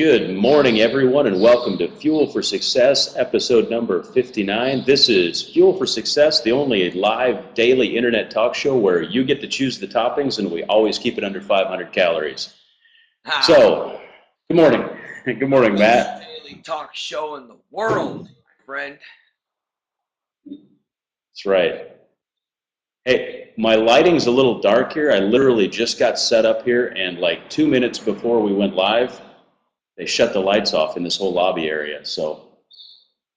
Good morning, everyone, and welcome to Fuel for Success, episode number 59. This is Fuel for Success, the only live daily internet talk show where you get to choose the toppings and we always keep it under 500 calories. So, good morning. Good morning, Matt. Daily talk show in the world, my friend. That's right. Hey, my lighting's a little dark here. I literally just got set up here, and like 2 minutes before we went live, they shut the lights off in this whole lobby area. So,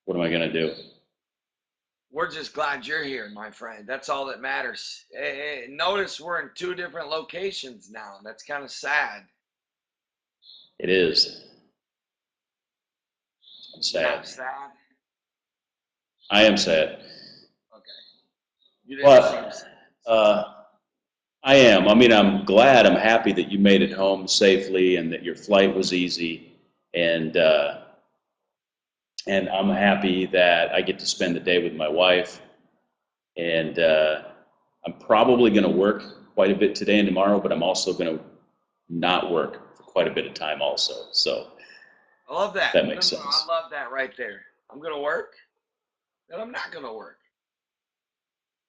what am I going to do? We're just glad you're here, my friend. That's all that matters. Hey, notice we're in two different locations now. That's kind of sad. It is. I'm sad. Not sad? I am sad. Okay. You didn't seem sad. I am. I mean, I'm glad, I'm happy that you made it home safely and that your flight was easy. And I'm happy that I get to spend the day with my wife. And I'm probably going to work quite a bit today and tomorrow, but I'm also going to not work for quite a bit of time also. So I love that. That makes No, sense. I love that right there. I'm going to work, and I'm not going to work.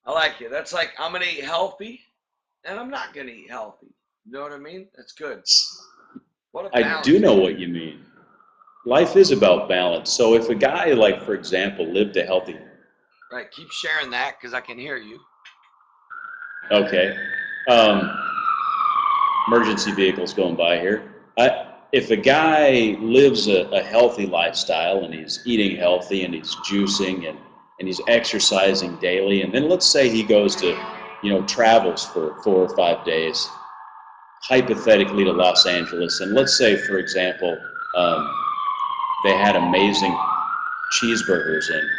I like it. That's like I'm going to eat healthy, and I'm not going to eat healthy. You know what I mean? That's good. What a balance. I do know what you mean. Life is about balance. So if a guy, like, for example, lived a healthy... Right, keep sharing that because I can hear you. Okay. Emergency vehicles going by here. If a guy lives a healthy lifestyle and he's eating healthy and he's juicing and he's exercising daily, and then let's say he goes to, travels for 4 or 5 days, hypothetically to Los Angeles, and let's say, for example, they had amazing cheeseburgers in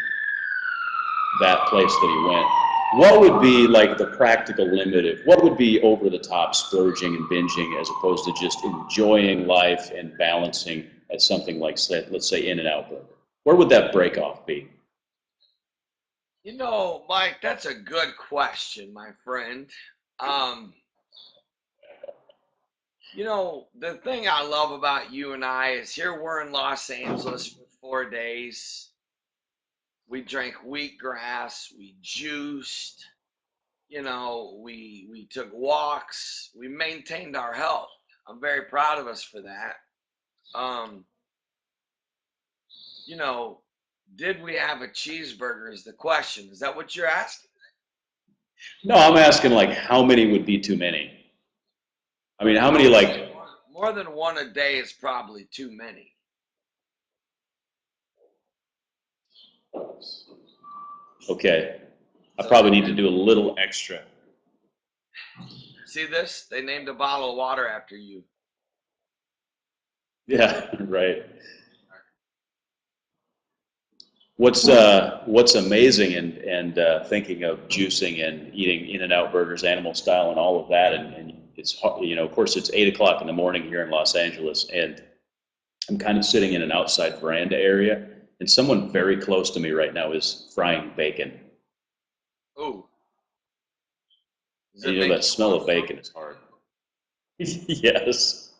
that place that he went. What would be like the practical limit of what would be over the top splurging and binging as opposed to just enjoying life and balancing at something like, let's say, In-N-Out Burger? Where would that break off be? You know, Mike, that's a good question, my friend. The thing I love about you and I is here we're in Los Angeles for 4 days. We drank wheatgrass, we juiced, we took walks, we maintained our health. I'm very proud of us for that. You know, did we have a cheeseburger is the question. Is that what you're asking? No, I'm asking like how many would be too many? I mean, how many like... More than one a day is probably too many. Okay. I probably need to do a little extra. See this? They named a bottle of water after you. Yeah, right. What's amazing and thinking of juicing and eating In-N-Out burgers, animal style, and all of that, and it's, of course, it's 8 o'clock in the morning here in Los Angeles, and I'm kind of sitting in an outside veranda area, and someone very close to me right now is frying bacon. Ooh. And that smell of bacon is hard. Yes.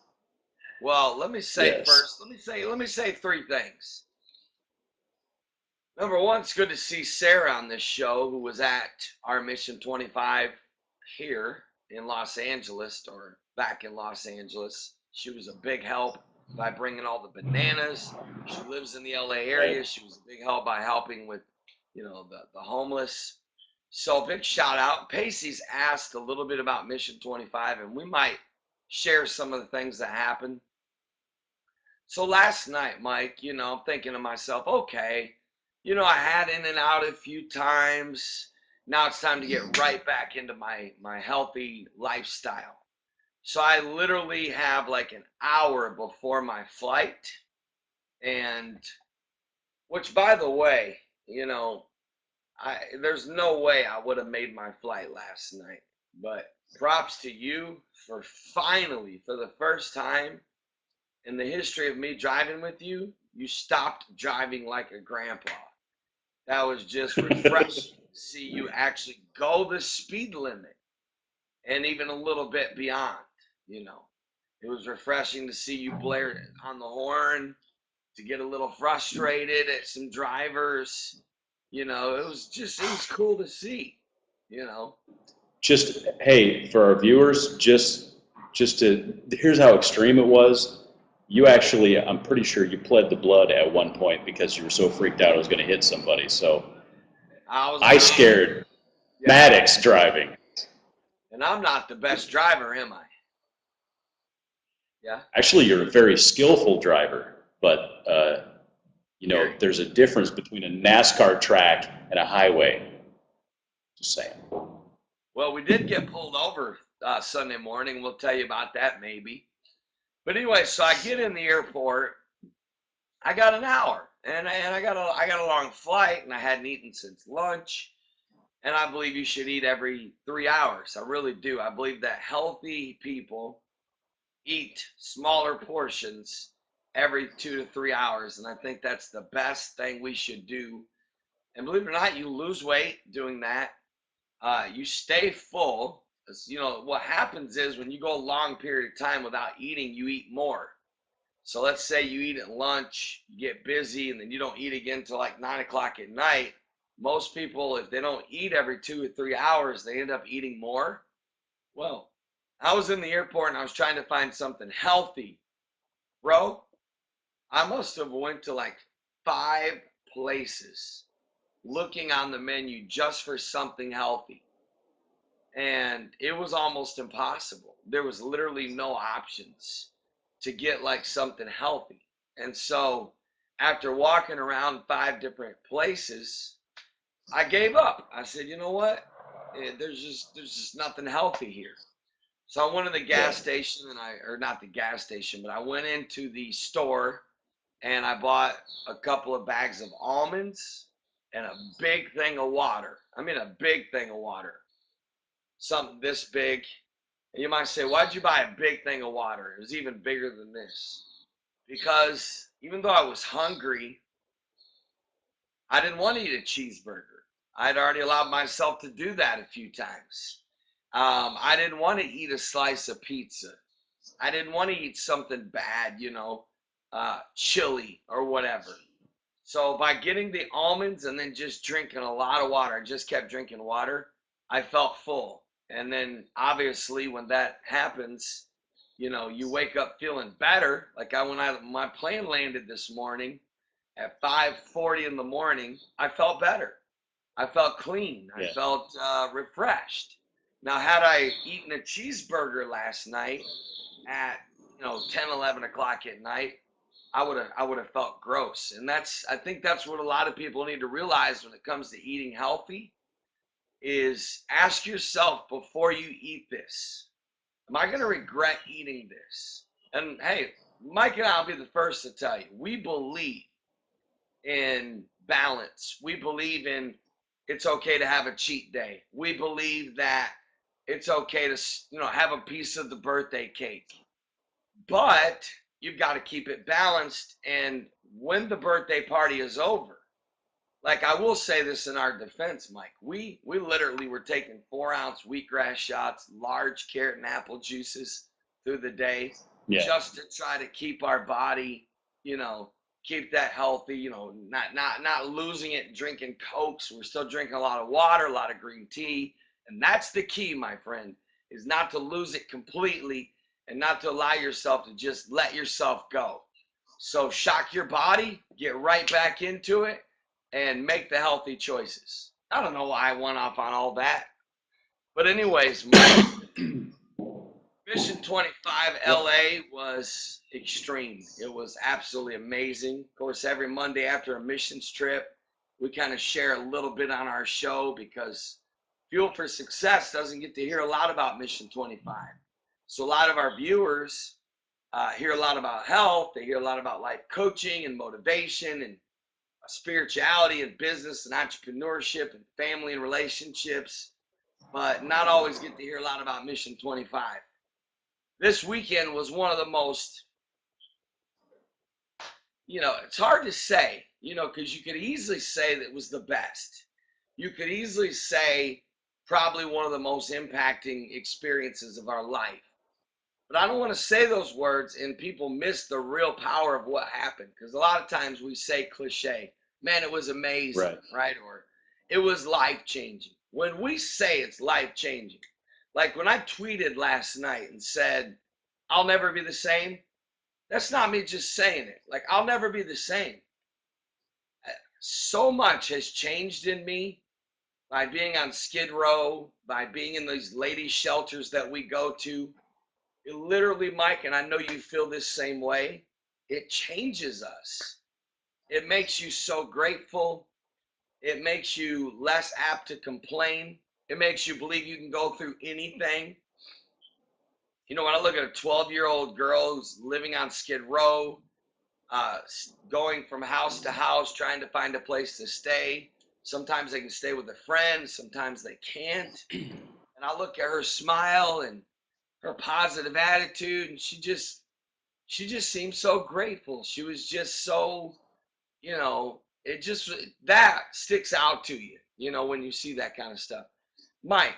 Well, let me say Yes. first, let me say three things. Number one, it's good to see Sarah on this show, who was at our Mission25 here in Los Angeles, or back in Los Angeles. She was a big help by bringing all the bananas. She lives in the LA area. She was a big help by helping with, the homeless. So big shout out. Pacey's asked a little bit about Mission25, and we might share some of the things that happened. So last night, Mike, I'm thinking to myself, okay, I had In-N-Out a few times. Now it's time to get right back into my healthy lifestyle. So I literally have like an hour before my flight, and which, by the way, there's no way I would have made my flight last night. But props to you for finally, for the first time in the history of me driving with you, you stopped driving like a grandpa. That was just refreshing to see you actually go the speed limit and even a little bit beyond, It was refreshing to see you blare on the horn, to get a little frustrated at some drivers. It was cool to see, you know. Just, hey, for our viewers, here's how extreme it was. You actually, I'm pretty sure you pled the blood at one point because you were so freaked out I was going to hit somebody. So I scared Yeah. Maddox driving. And I'm not the best driver, am I? Yeah. Actually, you're a very skillful driver, but there's a difference between a NASCAR track and a highway. Just saying. Well, we did get pulled over Sunday morning. We'll tell you about that maybe. But anyway, so I get in the airport. I got an hour, and I got a long flight, and I hadn't eaten since lunch. And I believe you should eat every 3 hours. I really do. I believe that healthy people eat smaller portions every 2 to 3 hours, and I think that's the best thing we should do. And believe it or not, you lose weight doing that. You stay full. What happens is when you go a long period of time without eating, you eat more. So let's say you eat at lunch, you get busy, and then you don't eat again till like 9 o'clock at night. Most people, if they don't eat every 2 or 3 hours, they end up eating more. Well, I was in the airport and I was trying to find something healthy. Bro, I must have went to like 5 places looking on the menu just for something healthy. And it was almost impossible. There was literally no options to get like something healthy. And so after walking around 5 different places, I gave up. I said, you know what? There's just nothing healthy here. So I went to the gas station or not the gas station, but I went into the store and I bought a couple of bags of almonds and a big thing of water. I mean, a big thing of water. Something this big. And you might say, why'd you buy a big thing of water? It was even bigger than this. Because even though I was hungry, I didn't want to eat a cheeseburger. I'd already allowed myself to do that a few times. I didn't want to eat a slice of pizza. I didn't want to eat something bad, chili or whatever. So by getting the almonds and then just drinking a lot of water, I just kept drinking water, I felt full. And then obviously when that happens, you wake up feeling better. Like my plane landed this morning at 5:40 in the morning, I felt better. I felt clean. I felt refreshed. Now, had I eaten a cheeseburger last night at 10, 11 o'clock at night, I would have felt gross. And I think that's what a lot of people need to realize when it comes to eating healthy is ask yourself before you eat this, am I going to regret eating this? And hey, Mike and I'll be the first to tell you, we believe in balance. We believe in it's okay to have a cheat day. We believe that it's okay to have a piece of the birthday cake. But you've got to keep it balanced. And when the birthday party is over, like I will say this in our defense, Mike, we literally were taking 4-ounce wheatgrass shots, large carrot and apple juices through the day, just to try to keep our body, keep that healthy, not losing it drinking Cokes. We're still drinking a lot of water, a lot of green tea. And that's the key, my friend, is not to lose it completely and not to allow yourself to just let yourself go. So shock your body, get right back into it, and make the healthy choices. I don't know why I went off on all that. But anyways, Mike, Mission 25 LA was extreme. It was absolutely amazing. Of course, every Monday after a missions trip, we kind of share a little bit on our show because Fuel for Success doesn't get to hear a lot about Mission 25. So a lot of our viewers hear a lot about health. They hear a lot about life coaching and motivation and spirituality and business and entrepreneurship and family and relationships, but not always get to hear a lot about Mission 25. This weekend was one of the most, it's hard to say, because you could easily say that it was the best. You could easily say probably one of the most impacting experiences of our life. But I don't want to say those words and people miss the real power of what happened. Because a lot of times we say cliche, man, it was amazing, Right. right? Or it was life changing. When we say it's life changing, like when I tweeted last night and said, I'll never be the same, that's not me just saying it. Like, I'll never be the same. So much has changed in me by being on Skid Row, by being in these ladies' shelters that we go to. It literally, Mike, and I know you feel this same way, it changes us. It makes you so grateful. It makes you less apt to complain. It makes you believe you can go through anything. You know, when I look at a 12-year-old girl who's living on Skid Row, going from house to house, trying to find a place to stay. Sometimes they can stay with a friend, sometimes they can't. And I look at her smile and her positive attitude, and she just seemed so grateful. She was just so, it just that sticks out to you, when you see that kind of stuff. Mike,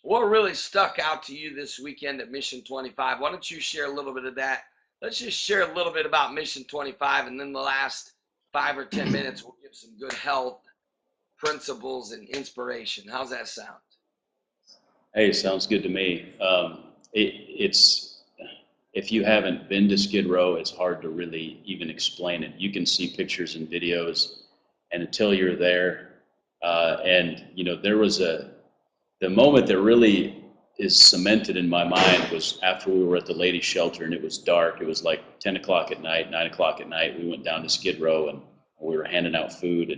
what really stuck out to you this weekend at Mission 25? Why don't you share a little bit of that? Let's just share a little bit about Mission 25, and then the last 5 or 10 minutes we'll give some good health principles and inspiration. How's that sound? Hey, sounds good to me. It's if you haven't been to Skid Row, it's hard to really even explain it. You can see pictures and videos, and until you're there, and there was the moment that really is cemented in my mind was after we were at the ladies' shelter and it was dark. It was like 10 o'clock at night, 9 o'clock at night. We went down to Skid Row and we were handing out food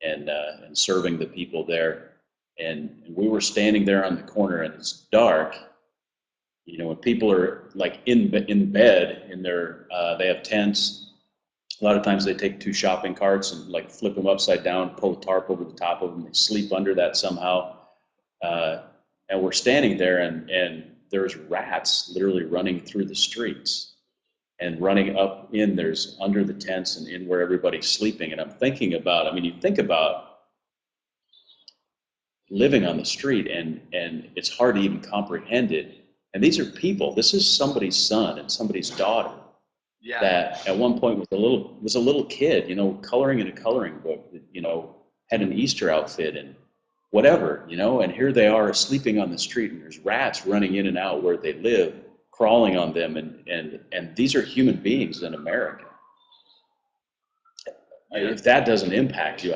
and serving the people there. And we were standing there on the corner, and it's dark. When people are like in bed in their, they have tents. A lot of times they take 2 shopping carts and like flip them upside down, pull a tarp over the top of them, they sleep under that somehow. And we're standing there, and there's rats literally running through the streets and running up in, there's under the tents and in where everybody's sleeping. And I'm thinking about, you think about living on the street, and it's hard to even comprehend it. And these are people, this is somebody's son and somebody's daughter. Yeah. That at one point was a little kid, coloring in a coloring book, that, had an Easter outfit and whatever, and here they are sleeping on the street, and there's rats running in and out where they live, crawling on them, and these are human beings in America. If that doesn't impact you,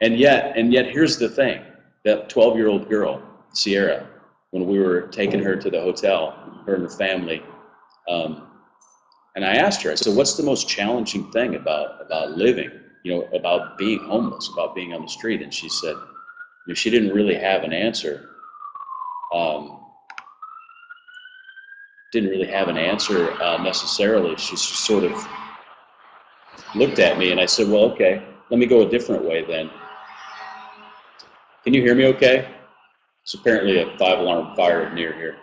and yet here's the thing, that 12-year-old girl, Sierra, when we were taking her to the hotel, her and her family, and I asked her, I said, what's the most challenging thing about living, about being homeless, about being on the street? And she said, she didn't really have an answer. Didn't really have an answer necessarily. She just sort of looked at me, and I said, well, okay, let me go a different way then. Can you hear me okay? It's apparently a 5-alarm fire near here.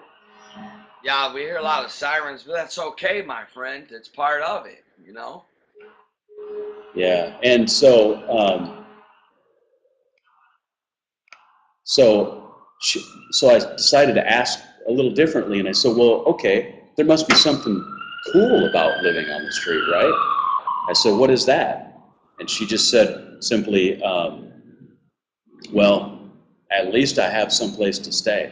Yeah, we hear a lot of sirens, but that's okay, my friend. It's part of it, Yeah, and so I decided to ask a little differently, and I said, well, okay, there must be something cool about living on the street, right? I said, what is that? And she just said simply, well, at least I have some place to stay.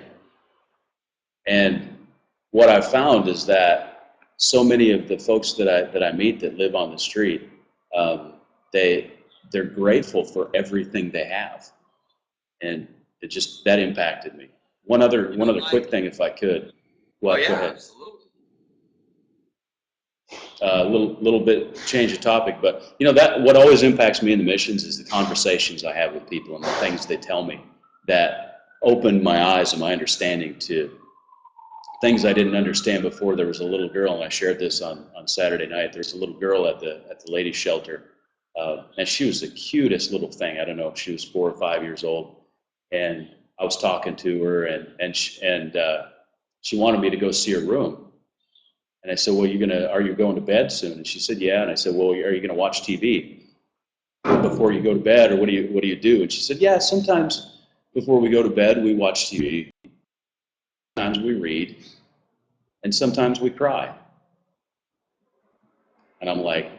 And what I've found is that so many of the folks that I meet that live on the street, they're grateful for everything they have, and that impacted me. One other quick thing, if I could. Well, yeah, go ahead. Absolutely. A little bit change of topic, but that what always impacts me in the missions is the conversations I have with people and the things they tell me that opened my eyes and my understanding to things I didn't understand before. There was a little girl, and I shared this on Saturday night. There was a little girl at the ladies' shelter, and she was the cutest little thing. I don't know if she was 4 or 5 years old, and I was talking to her, and she wanted me to go see her room. And I said, well, are you going to bed soon? And she said, yeah. And I said, well, are you going to watch TV before you go to bed, or what do you do? And she said, yeah, sometimes before we go to bed, we watch TV. Sometimes we read. and sometimes we cry. And I'm like,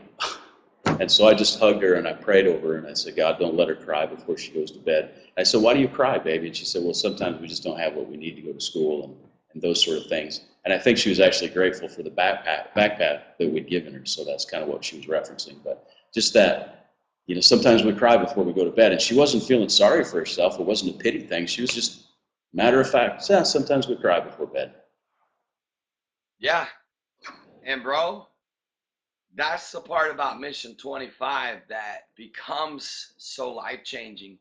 and so I just hugged her and I prayed over her and I said, God, don't let her cry before she goes to bed. I said, why do you cry, baby? And she said, well, sometimes we just don't have what we need to go to school and those sort of things. And I think she was actually grateful for the backpack that we'd given her. So that's kind of what she was referencing. But just that, you know, sometimes we cry before we go to bed. And she wasn't feeling sorry for herself. It wasn't a pity thing. She was just matter of fact. Yeah, sometimes we cry before bed. Yeah. And bro, that's the part about Mission 25 that becomes so life-changing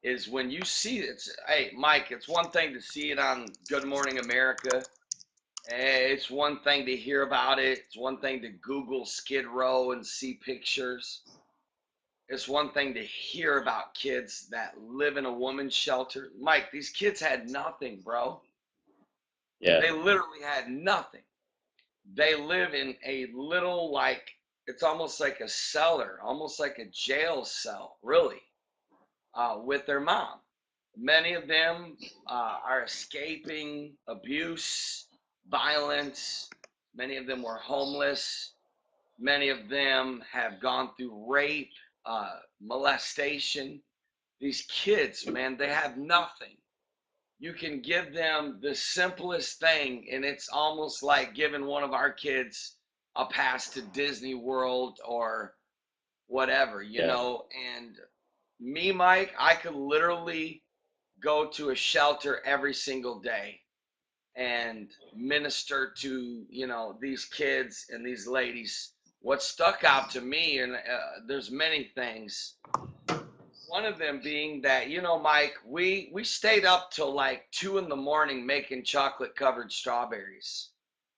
is when you see it. Hey, Mike, it's one thing to see it on Good Morning America. It's one thing to hear about it. It's one thing to Google Skid Row and see pictures. It's one thing to hear about kids that live in a woman's shelter. Mike, these kids had nothing, bro. Yeah. They literally had nothing. They live in a little, like, it's almost like a cellar, almost like a jail cell, really, with their mom. Many of them are escaping abuse, violence. Many of them were homeless. Many of them have gone through rape, molestation. These kids, man, they have nothing. You can give them the simplest thing, and it's almost like giving one of our kids a pass to Disney World or whatever, you Yeah. know. And me, Mike, I could literally go to a shelter every single day and minister to, you know, these kids and these ladies. What stuck out to me, and there's many things, one of them being that, you know, Mike, we stayed up till like 2 in the morning making chocolate covered strawberries.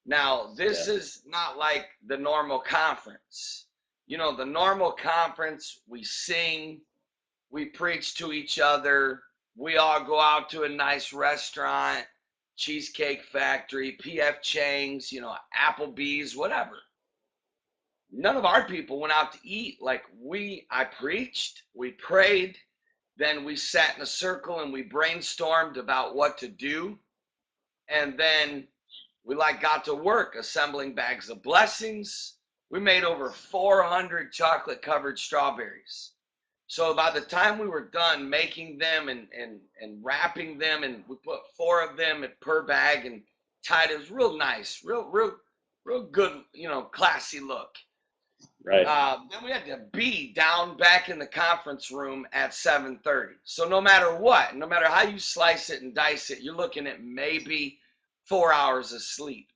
Now, this Yeah. is not like the normal conference. You know, the normal conference, we sing, we preach to each other, we all go out to a nice restaurant, Cheesecake Factory, PF Chang's, you know, Applebee's, whatever. None of our people went out to eat. Like, I preached, we prayed, then we sat in a circle and we brainstormed about what to do. And then we like got to work assembling bags of blessings. We made over 400 chocolate covered strawberries. So by the time we were done making them and wrapping them, and we put 4 of them per bag and tied, it was real nice, real good, you know, classy look. Right. Then we had to be down back in the conference room at 7:30. So no matter what, no matter how you slice it and dice it, you're looking at maybe 4 hours of sleep.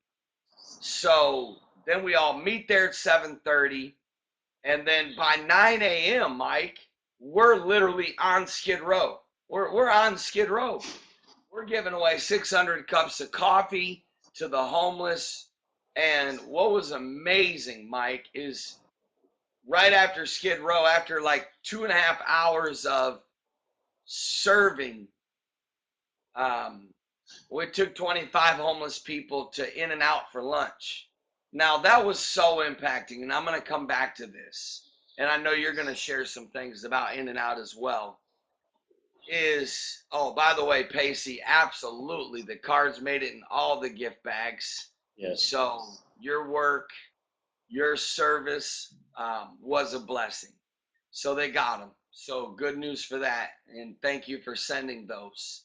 So then we all meet there at 7:30, and then by 9 a.m., Mike, we're literally on Skid Row. We're on Skid Row. We're giving away 600 cups of coffee to the homeless. And what was amazing, Mike, is right after Skid Row, after like 2.5 hours of serving, um, we took 25 homeless people to In and Out for lunch. Now that was so impacting, and I'm going to come back to this, and I know you're going to share some things about In and Out as well. Oh, by the way, Pacey, absolutely, the cards made it in all the gift bags. Yes. So your work, your service was a blessing. So they got them. So good news for that. And thank you for sending those.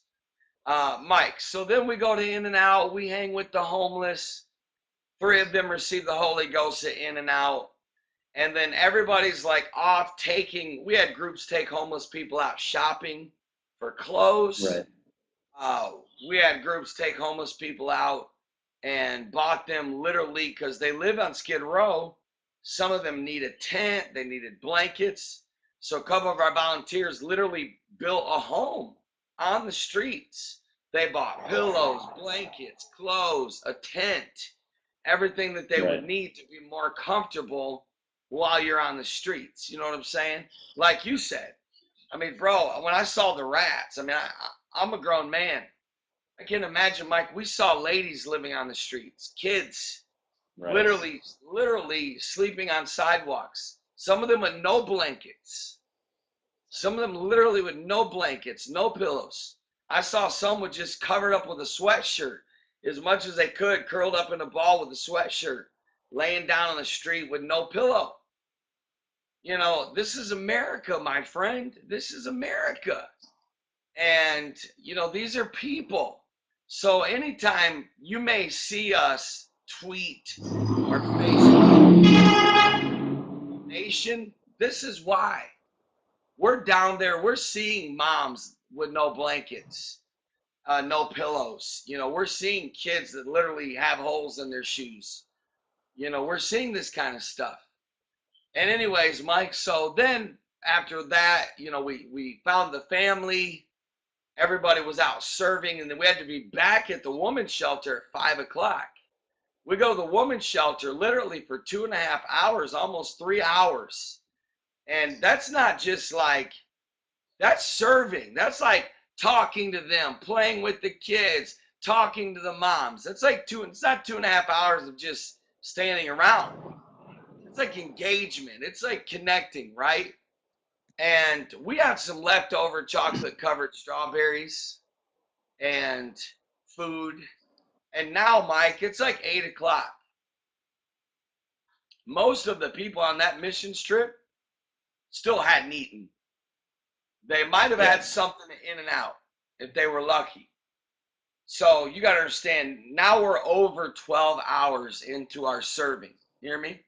Mike, so then we go to In and Out. We hang with the homeless. 3 of them receive the Holy Ghost at In and Out. And then everybody's like off we had groups take homeless people out shopping for clothes. Right. We had groups take homeless people out and bought them literally because they live on Skid Row. Some of them need a tent, they needed blankets. So a couple of our volunteers literally built a home on the streets. They bought pillows, blankets, clothes, a tent, everything that they would Right. need to be more comfortable while you're on the streets. You know what I'm saying? Like you said. I mean, bro, when I saw the rats, I mean, I'm a grown man. I can imagine, Mike, we saw ladies living on the streets, kids Right. literally sleeping on sidewalks. Some of them with no blankets. Some of them literally with no blankets, no pillows. I saw some with just covered up with a sweatshirt. as much as they could, curled up in a ball with a sweatshirt, laying down on the street with no pillow. You know, this is America, my friend. This is America. And, you know, these are people. So anytime you may see us tweet or Facebook nation, this is why. We're down there, we're seeing moms with no blankets, no pillows. You know, we're seeing kids that literally have holes in their shoes. You know, we're seeing this kind of stuff. And anyways, Mike, so then after that, you know, we found the family. Everybody was out serving, and then we had to be back at the women's shelter at 5 o'clock. We go to the women's shelter literally for 2.5 hours, almost 3 hours. And that's not just like, that's serving. That's like talking to them, playing with the kids, talking to the moms. It's like it's not 2.5 hours of just standing around. It's like engagement. It's like connecting, right? And we had some leftover chocolate covered strawberries and food. And now, Mike, it's like 8 o'clock. Most of the people on that mission trip still hadn't eaten. They might have had something in and out if they were lucky. So you got to understand, now we're over 12 hours into our serving. You hear me?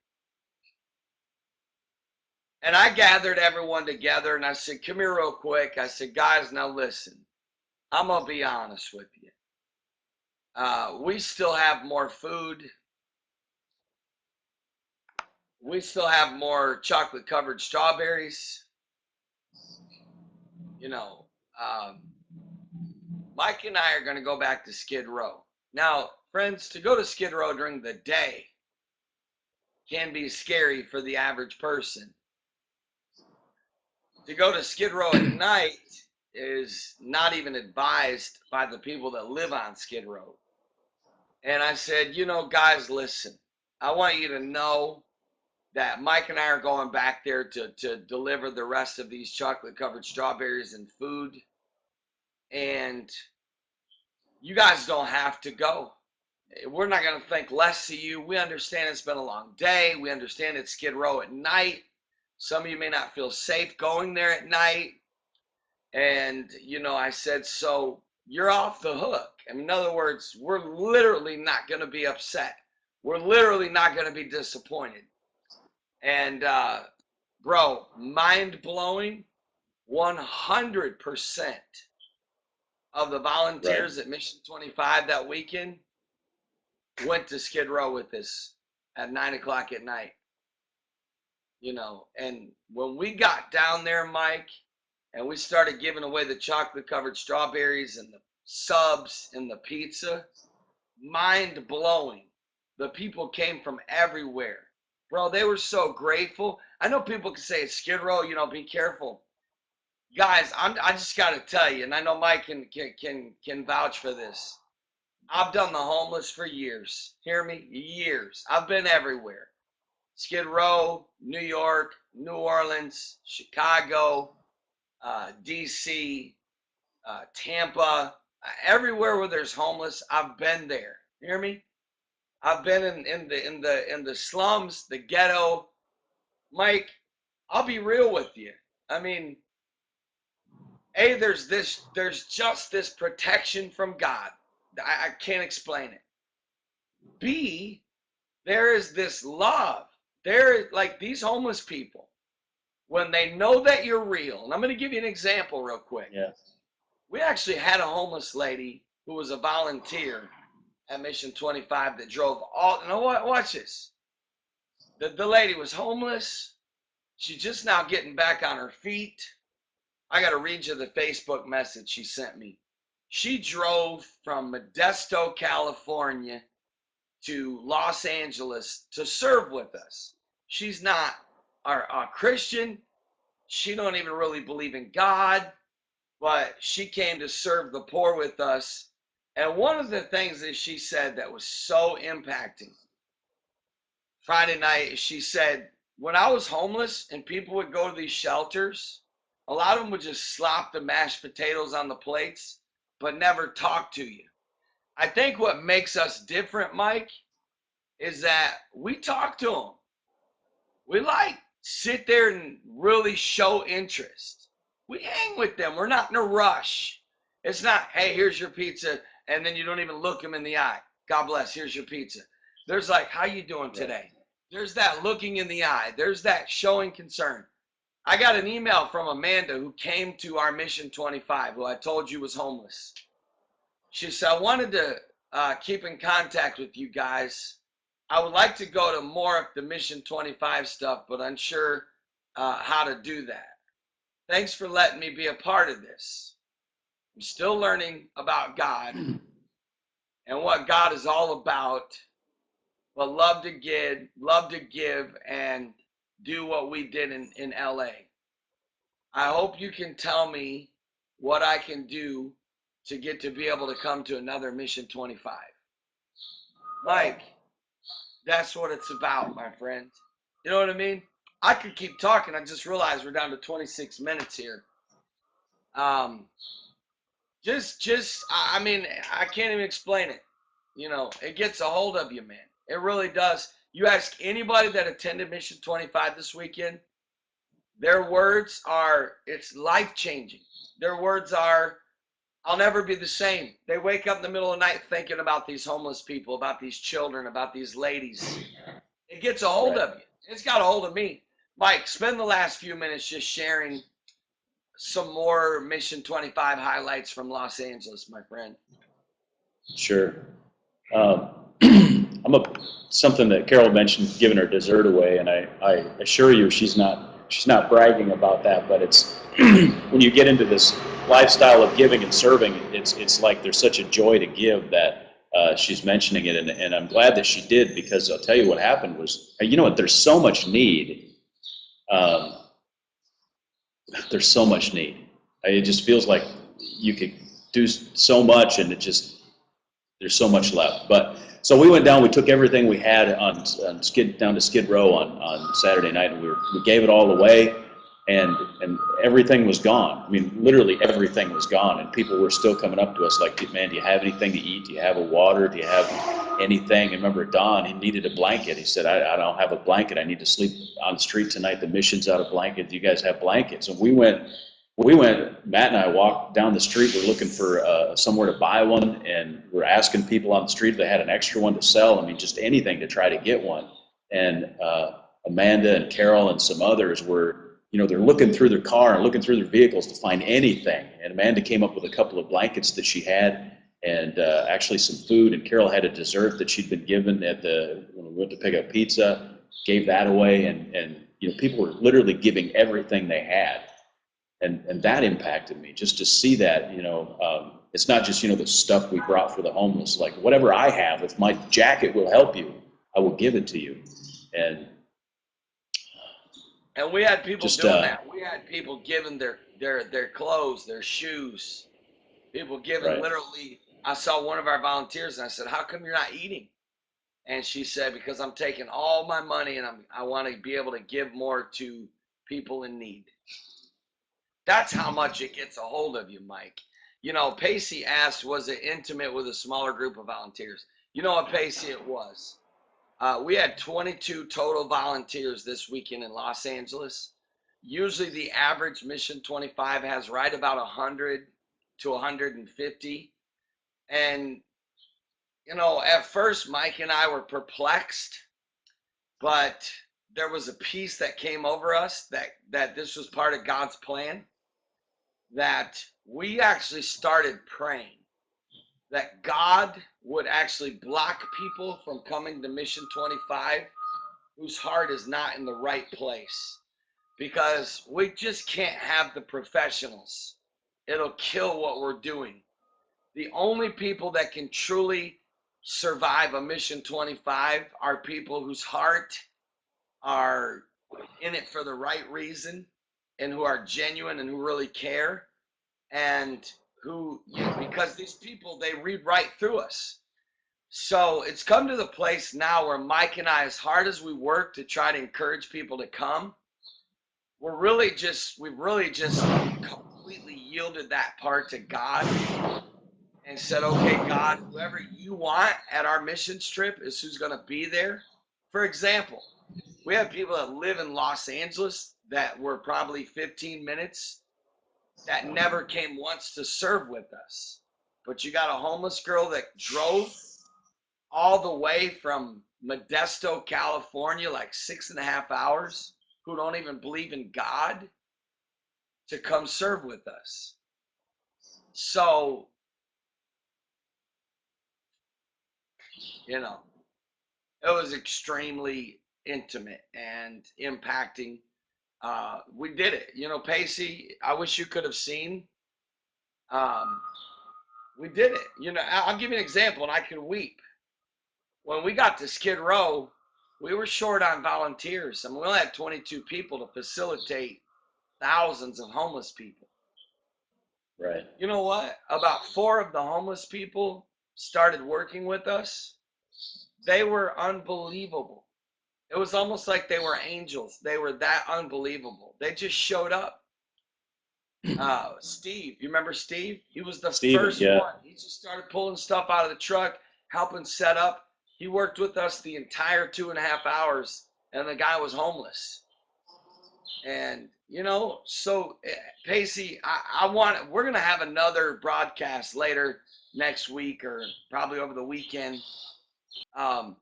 And I gathered everyone together and I said, come here real quick. I said, guys, now listen, I'm going to be honest with you. We still have more food. We still have more chocolate covered strawberries. You know, Mike and I are going to go back to Skid Row. Now, friends, to go to Skid Row during the day can be scary for the average person. To go to Skid Row at night is not even advised by the people that live on Skid Row. And I said, you know, guys, listen, I want you to know that Mike and I are going back there to deliver the rest of these chocolate covered strawberries and food. And you guys don't have to go. We're not going to think less of you. We understand it's been a long day. We understand it's Skid Row at night. Some of you may not feel safe going there at night. And, you know, I said, so you're off the hook. In other words, we're literally not going to be upset. We're literally not going to be disappointed. And, bro, mind-blowing, 100% of the volunteers at Mission25 that weekend went to Skid Row with us at 9 o'clock at night. You know, and when we got down there, Mike, and we started giving away the chocolate covered strawberries and the subs and the pizza, mind blowing. The people came from everywhere. Bro, they were so grateful. I know people can say it's Skid Row, you know, be careful. Guys, I just got to tell you, and I know Mike can vouch for this. I've done the homeless for years. Hear me? Years. I've been everywhere. Skid Row, New York, New Orleans, Chicago, DC, Tampa, everywhere where there's homeless, I've been there. You hear me? I've been in the slums, the ghetto. Mike, I'll be real with you. I mean, A, there's just this protection from God. I can't explain it. B, there is this love. There, like these homeless people, when they know that you're real, and I'm going to give you an example real quick. Yes. We actually had a homeless lady who was a volunteer at Mission25 that drove all, you know what, watch this. The lady was homeless. She's just now getting back on her feet. I got to read you the Facebook message she sent me. She drove from Modesto, California to Los Angeles to serve with us. She's not a Christian. She don't even really believe in God, but she came to serve the poor with us. And one of the things that she said that was so impacting, Friday night, she said, when I was homeless and people would go to these shelters, a lot of them would just slop the mashed potatoes on the plates, but never talk to you. I think what makes us different, Mike, is that we talk to them. We like sit there and really show interest. We hang with them. We're not in a rush. It's not, hey, here's your pizza, and then you don't even look them in the eye. God bless, here's your pizza. There's like, how you doing today? There's that looking in the eye. There's that showing concern. I got an email from Amanda who came to our Mission 25, who I told you was homeless. She said, I wanted to keep in contact with you guys. I would like to go to more of the Mission 25 stuff, but unsure how to do that. Thanks for letting me be a part of this. I'm still learning about God and what God is all about, but love to give, and do what we did in LA. I hope you can tell me what I can do to get to be able to come to another Mission 25. Mike, that's what it's about, my friend. You know what I mean? I could keep talking. I just realized we're down to 26 minutes here. I mean, I can't even explain it. You know, it gets a hold of you, man. It really does. You ask anybody that attended Mission 25 this weekend, their words are, it's life-changing. Their words are, I'll never be the same. They wake up in the middle of the night thinking about these homeless people, about these children, about these ladies. It gets a hold of you. It's got a hold of me. Mike, spend the last few minutes just sharing some more Mission 25 highlights from Los Angeles, my friend. Sure. Something that Carol mentioned, giving her dessert away, and I assure you she's not bragging about that, but it's when you get into this lifestyle of giving and serving, it's like there's such a joy to give that she's mentioning it, and I'm glad that she did, because I'll tell you what happened was, you know what, there's so much need. There's so much need. It just feels like you could do so much, and there's so much left. But so we went down. We took everything we had down to Skid Row on Saturday night, and we gave it all away, and everything was gone. I mean, literally everything was gone, and people were still coming up to us like, man, do you have anything to eat? Do you have a water? Do you have anything? And remember, Don, he needed a blanket. He said, I don't have a blanket. I need to sleep on the street tonight. The mission's out of blankets. Do you guys have blankets? And we went, Matt and I walked down the street. We're looking for somewhere to buy one, and we're asking people on the street if they had an extra one to sell. I mean, just anything to try to get one. And Amanda and Carol and some others were, they're looking through their car and looking through their vehicles to find anything. And Amanda came up with a couple of blankets that she had, and actually some food. And Carol had a dessert that she'd been given when we went to pick up pizza, gave that away. And people were literally giving everything they had. And that impacted me, just to see that, it's not just, the stuff we brought for the homeless. Like, whatever I have, if my jacket will help you, I will give it to you. And we had people doing that. We had people giving their clothes, their shoes. People giving literally. I saw one of our volunteers, and I said, how come you're not eating? And she said, because I'm taking all my money, and I want to be able to give more to people in need. That's how much it gets a hold of you, Mike. Pacey asked, was it intimate with a smaller group of volunteers? You know what, Pacey, it was. We had 22 total volunteers this weekend in Los Angeles. Usually the average Mission 25 has right about 100 to 150. And, at first Mike and I were perplexed, but there was a peace that came over us that this was part of God's plan, that we actually started praying that God would actually block people from coming to Mission 25 whose heart is not in the right place, because we just can't have the professionals. It'll kill what we're doing. The only people that can truly survive a Mission 25 are people whose heart are in it for the right reason, and who are genuine, and who really care, and because these people, they read right through us. So it's come to the place now where Mike and I, as hard as we work to try to encourage people to come, we've really just completely yielded that part to God. and said, okay, God, whoever you want at our missions trip is who's going to be there. For example, we have people that live in Los Angeles that were probably 15 minutes that never came once to serve with us. But you got a homeless girl that drove all the way from Modesto, California, like 6.5 hours, who don't even believe in God, to come serve with us. So, you know, it was extremely intimate and impacting. We did it. You know, Pacey, I wish you could have seen. Um, we did it. You know, I'll give you an example, and I can weep. When we got to Skid Row, we were short on volunteers. I mean, we only had 22 people to facilitate thousands of homeless people. Right. You know what? About 4 of the homeless people started working with us. They were unbelievable. It was almost like they were angels. They were that unbelievable. They just showed up. Steve, you remember Steve? He was the Steven, first yeah. one. He just started pulling stuff out of the truck, helping set up. He worked with us the entire 2.5 hours, and the guy was homeless. And you know, so Pacey, we're gonna have another broadcast later next week or probably over the weekend, um,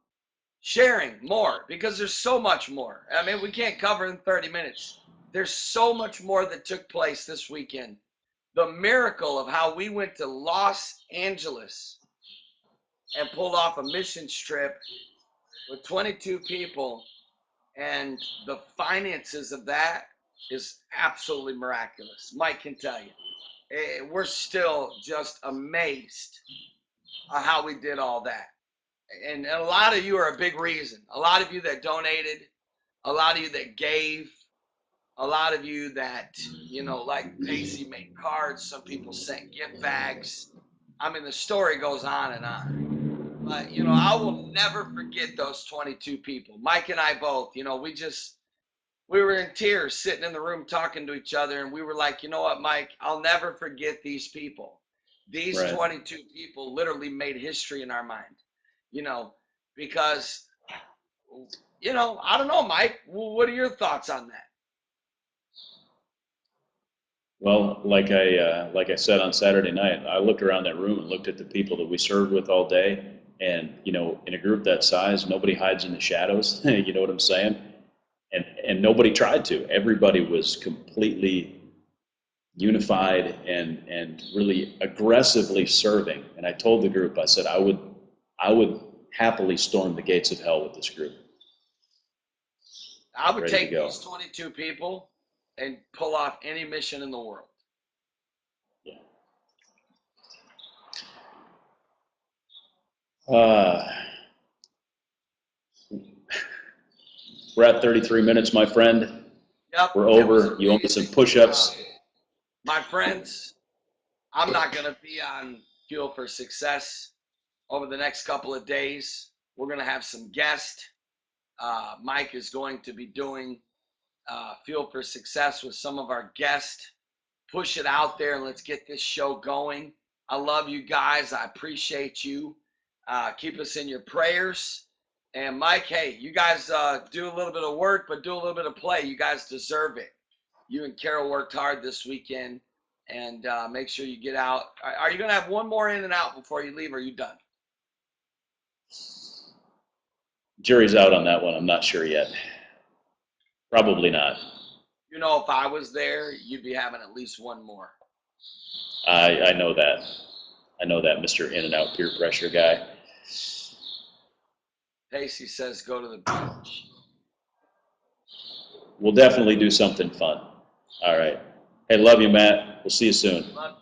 sharing more because there's so much more. I mean, we can't cover in 30 minutes. There's so much more that took place this weekend. The miracle of how we went to Los Angeles and pulled off a mission trip with 22 people, and the finances of that is absolutely miraculous. Mike can tell you. We're still just amazed at how we did all that. And a lot of you are a big reason. A lot of you that donated, a lot of you that gave, a lot of you that, you know, like Pacey made cards, some people sent gift bags. I mean, the story goes on and on. But, you know, I will never forget those 22 people. Mike and I both, you know, we were in tears sitting in the room talking to each other, and we were like, you know what, Mike, I'll never forget these people. These Right. 22 people literally made history in our mind, you know, because, you know, I don't know, Mike, what are your thoughts on that? Well, like I said on Saturday night, I looked around that room and looked at the people that we served with all day, and you know, in a group that size, nobody hides in the shadows. You know what I'm saying? And nobody tried to. Everybody was completely unified and really aggressively serving. And I told the group, I said, I would happily storm the gates of hell with this group. I would Ready to take go. these 22 people and pull off any mission in the world. Yeah. We're at 33 minutes, my friend. Yep. We're it was over. You owe me some amazing. push-ups. My friends, I'm not going to be on Fuel for Success over the next couple of days. We're going to have some guests. Mike is going to be doing Fuel for Success with some of our guests. Push it out there and let's get this show going. I love you guys. I appreciate you. Keep us in your prayers. And Mike, hey, you guys do a little bit of work, but do a little bit of play. You guys deserve it. You and Carol worked hard this weekend, and make sure you get out. Are you going to have one more in and out before you leave, or are you done? Jury's out on that one. I'm not sure yet. Probably not. You know, if I was there, you'd be having at least one more. I know that. I know that, Mr. In and Out peer pressure guy. Pacey says go to the beach. We'll definitely do something fun. All right. Hey, love you, Matt. We'll see you soon. Love